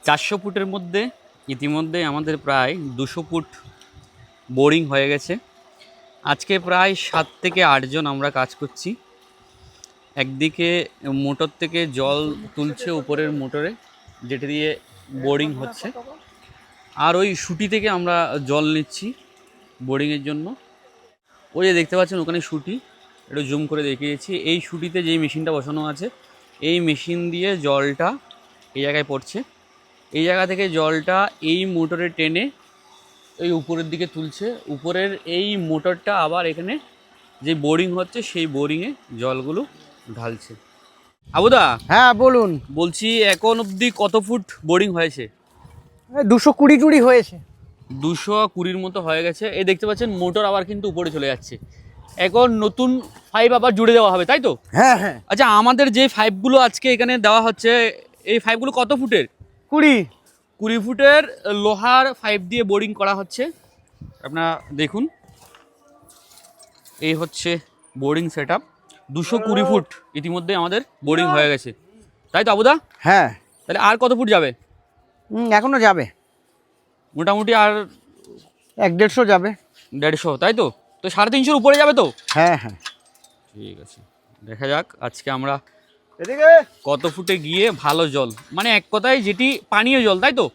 400 ফুটের মধ্যে ইতিমধ্যে আমাদের প্রায় 200 ফুট বোরিং হয়ে গেছে। আজকে প্রায় 7 থেকে 8 জন আমরা কাজ করছি। একদিকে মোটর থেকে জল তুলছে উপরের মোটরে, যেটা দিয়ে বোরিং হচ্ছে, আর ওই সুটি থেকে আমরা জল নিচ্ছি বোরিংয়ের জন্য। ওই যে দেখতে পাচ্ছেন ওখানে সুটি, একটু জুম করে দেখিয়েছি। এই সুটিতে যেই মেশিনটা বসানো আছে, এই মেশিন দিয়ে জলটা এই জায়গায় পড়ছে। এই জায়গা থেকে জলটা এই মোটরে টেনে এই উপরের দিকে তুলছে। উপরের এই মোটরটা আবার এখানে যে বোরিং হচ্ছে সেই বোরিংয়ে জলগুলো ঢালছে। আবুদা, হ্যাঁ বলুন। বলছি এখন অবধি কত ফুট বোরিং হয়েছে? 220 টুড়ি হয়েছে। 220 মতো হয়ে গেছে। এই দেখতে পাচ্ছেন মোটর আবার কিন্তু উপরে চলে যাচ্ছে। এখন নতুন পাইপ আবার জুড়ে দেওয়া হবে, তাই তো? হ্যাঁ হ্যাঁ। আচ্ছা, আমাদের যে পাইপগুলো আজকে এখানে দেওয়া হচ্ছে, এই পাইপগুলো কত ফুটের? 20 ফুটের লোহার পাইপ দিয়ে বোরিং করা হচ্ছে। আপনারা দেখুন, এই হচ্ছে বোরিং সেট আপ। 220 ফুট ইতিমধ্যে আমাদের বোরিং হয়ে গেছে, তাই তো আবুদা? হ্যাঁ। তাহলে আর কত ফুট যাবে? এখনো যাবে, মোটামুটি আর 150 যাবে। 150, তাই তো? তো 350 উপরে যাবে তো? হ্যাঁ হ্যাঁ। ঠিক আছে, দেখা যাক আজকে আমরা কত ফুটে গিয়ে ভালো জল, মানে এক কথায় যেটি পানীয় জল, তাই তো?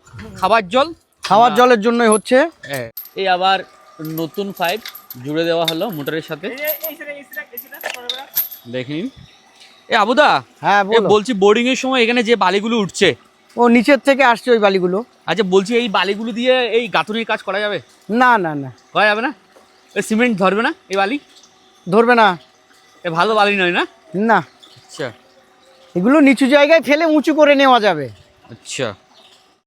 খাবার জল, খাওয়ার জলের জন্যই হচ্ছে। হ্যাঁ। এই আবার নতুন পাইপ জুড়ে দেওয়া হলো মোটরের সাথে, দেখে নিন। এ আবুদা, হ্যাঁ বলছি বোরিং এর সময় এখানে যে বালিগুলো উঠছে, ও নিচের থেকে আসছে ওই বালিগুলো। আচ্ছা, বলছি এই বালিগুলো দিয়ে এই গাঁথুনির কাজ করা যাবে? না না না, করা যাবে না? এই সিমেন্ট ধরবে না এই বালি? ধরবে না। এ ভালো বালি নয় না? না, আচ্ছা এগুলো নিচু জায়গায় ফেলে উঁচু করে নেওয়া যাবে। আচ্ছা।